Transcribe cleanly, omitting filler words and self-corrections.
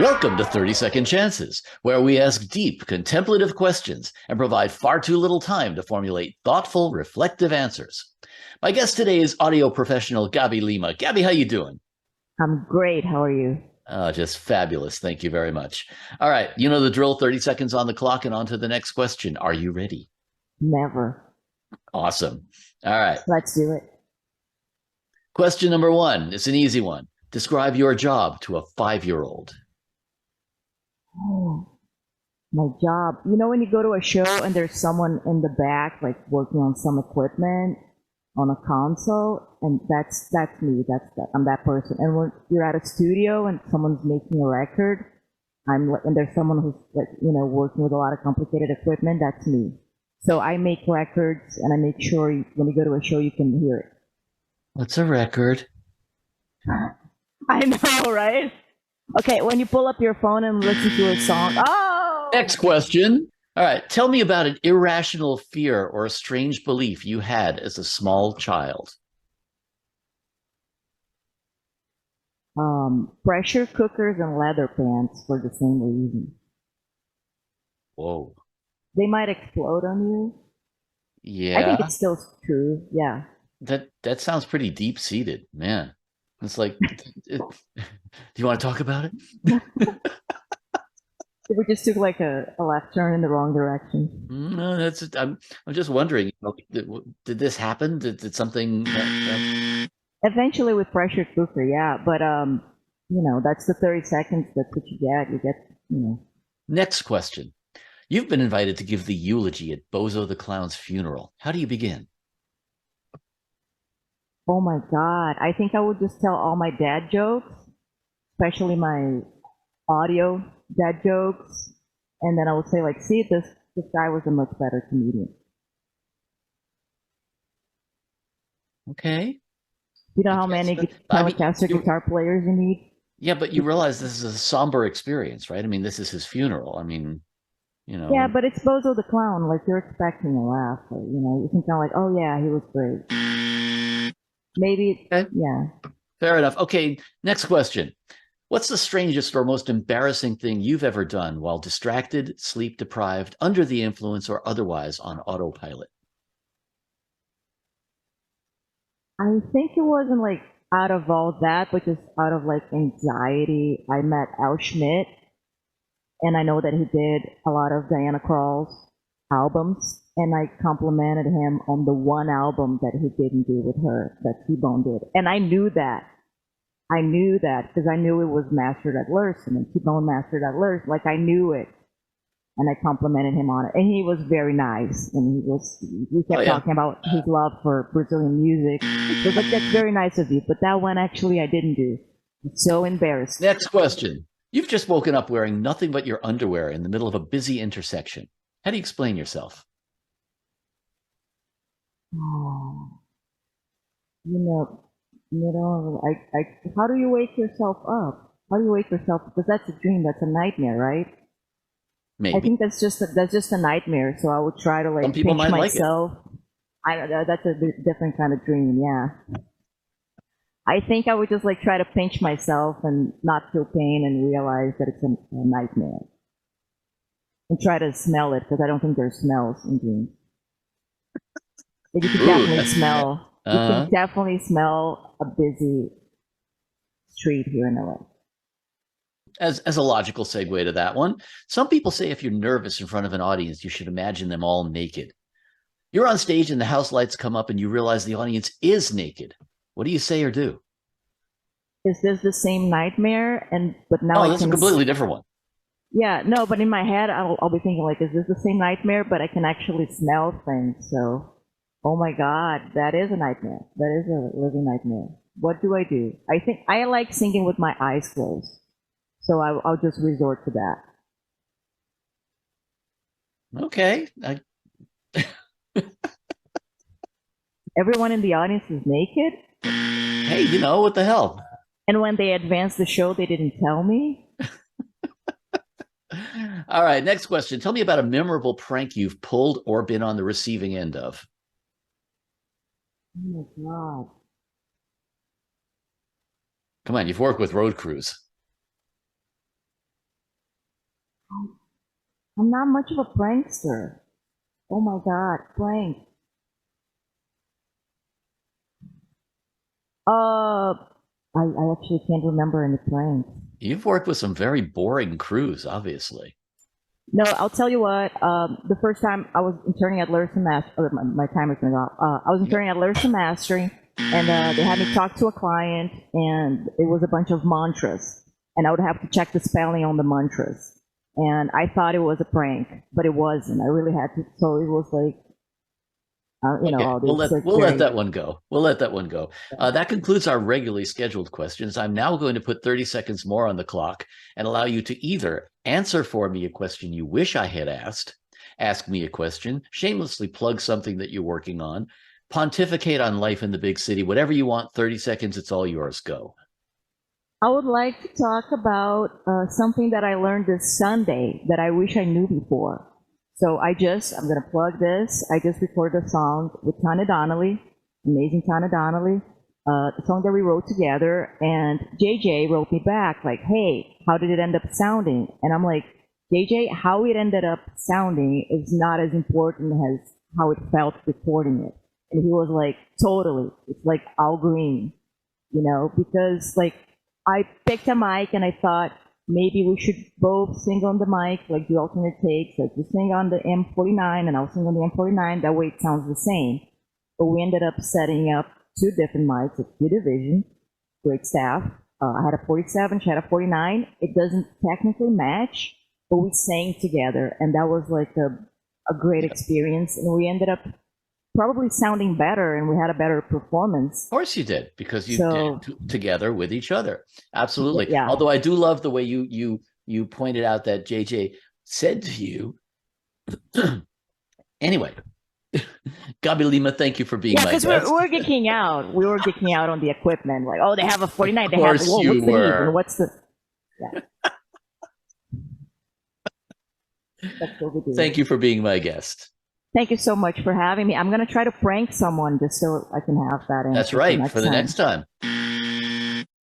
Welcome to 30-Second Chances, where we ask deep, contemplative questions and provide far too little time to formulate thoughtful, reflective answers. My guest today is audio professional Gabi Lima. Gabi, how you doing? I'm great. How are you? Just fabulous. Thank you very much. All right, you know the drill, 30 seconds on the clock and on to the next question. Are you ready? Never. Awesome. All right. Let's do it. Question number one. It's an easy one. Describe your job to a 5-year-old. Oh, my job. You know when you go to a show and there's someone in the back like working on some equipment on a console, and that's me. I'm that person. And when you're at a studio and someone's making a record, and there's someone who's like working with a lot of complicated equipment. That's me. So I make records and I make sure when you go to a show you can hear it. What's a record? I know, right? Okay, when you pull up your phone and listen to a song. Oh! Next question. All right. Tell me about an irrational fear or a strange belief you had as a small child. Pressure cookers and leather pants for the same reason. Whoa. They might explode on you. Yeah. I think it's still true. Yeah. That sounds pretty deep-seated, man. It's like, do you want to talk about it? We just took like a left turn in the wrong direction. No, I'm just wondering, did this happen? Did something? Eventually with pressure cooker, yeah. But that's the 30 seconds. That's what you get. You get. Next question. You've been invited to give the eulogy at Bozo the Clown's funeral. How do you begin? Oh my God. I think I would just tell all my dad jokes, especially my audio dad jokes. And then I would say like, see, this guy was a much better comedian. Okay. You know how many Telecaster guitar players you need? Yeah, but you realize this is a somber experience, right? I mean, this is his funeral. I mean, Yeah, but it's Bozo the Clown. Like, you're expecting a laugh. Or, you can kind of like, oh yeah, he was great. Maybe, okay. Yeah. Fair enough. Okay, next question. What's the strangest or most embarrassing thing you've ever done while distracted, sleep deprived, under the influence, or otherwise on autopilot? I think it wasn't like out of all that, but just out of like anxiety. I met Al Schmidt, and I know that he did a lot of Diana Krall's albums, and I complimented him on the one album that he didn't do with her, that T-Bone did. And I knew that. Because I knew it was mastered at Liston, and T-Bone mastered at Liston. Like, I knew it. And I complimented him on it. And he was very nice. And we kept talking about his love for Brazilian music. It was like, that's very nice of you. But that one actually I didn't do. I'm so embarrassed. Next question. You've just woken up wearing nothing but your underwear in the middle of a busy intersection. How do you explain yourself? Oh, how do you wake yourself up? How do you wake yourself? Because that's a dream. That's a nightmare, right? Maybe. I think that's just a nightmare. So I would try to Some people pinch might myself. Like it. That's a different kind of dream. Yeah. I think I would just like try to pinch myself and not feel pain and realize that it's a nightmare. And try to smell it, because I don't think there's smells in dreams. But you can definitely smell. You can definitely smell a busy street here in LA. As a logical segue to that one, some people say if you're nervous in front of an audience, you should imagine them all naked. You're on stage and the house lights come up and you realize the audience is naked. What do you say or do? Is this the same nightmare? But now this is a completely different one. Yeah, no, but in my head, I'll be thinking like, is this the same nightmare? But I can actually smell things. So, oh my God, that is a nightmare. That is a living nightmare. What do? I think I like singing with my eyes closed. So I'll just resort to that. Okay. Everyone in the audience is naked? Hey, what the hell? And when they advanced the show, they didn't tell me? All right, next question. Tell me about a memorable prank you've pulled or been on the receiving end of. Oh my God. Come on, you've worked with road crews. I'm not much of a prankster. Oh my God, prank. I actually can't remember any pranks. You've worked with some very boring crews, obviously. No, I'll tell you what. The first time I was interning at Liston Master, my timer's gonna go off. I was interning at Liston Mastering, and they had me talk to a client, and it was a bunch of mantras, and I would have to check the spelling on the mantras, and I thought it was a prank, but it wasn't. I really had to. So it was like, Okay, all we'll this let like we'll let very. that one go. We'll let that one go. That concludes our regularly scheduled questions. I'm now going to put 30 seconds more on the clock and allow you to either answer for me a question you wish I had asked, ask me a question, shamelessly plug something that you're working on, pontificate on life in the big city, whatever you want. 30 seconds, it's all yours. Go. I would like to talk about something that I learned this Sunday that I wish I knew before. So I'm going to plug this. I just recorded a song with Tana Donnelly, amazing Tana Donnelly, a song that we wrote together. And JJ wrote me back like, hey, how did it end up sounding? And I'm like, JJ, how it ended up sounding is not as important as how it felt recording it. And he was like, totally. It's like Al Green, because like I picked a mic and I thought maybe we should both sing on the mic, like do alternate takes, like you sing on the M49 and I'll sing on the M49. That way it sounds the same. But we ended up setting up two different mics at two division, great staff. I had a 47, she had a 49. It doesn't technically match, but we sang together, and that was like a great experience. And we ended up probably sounding better, and we had a better performance. Of course you did, because you So did together with each other. Absolutely. yeah. Although I do love the way you pointed out that JJ said to you. Anyway, Gabi Lima, thank you for being Yeah, my because guest. we're geeking out. We were geeking out on the equipment. Like, oh, they have a 49. Of They have, course whoa, you what's the heat? were. And what's the. Yeah, that's what we do. Thank you for being my guest. Thank you so much for having me. I'm going to try to prank someone just so I can have that answer. That's right, for the next time.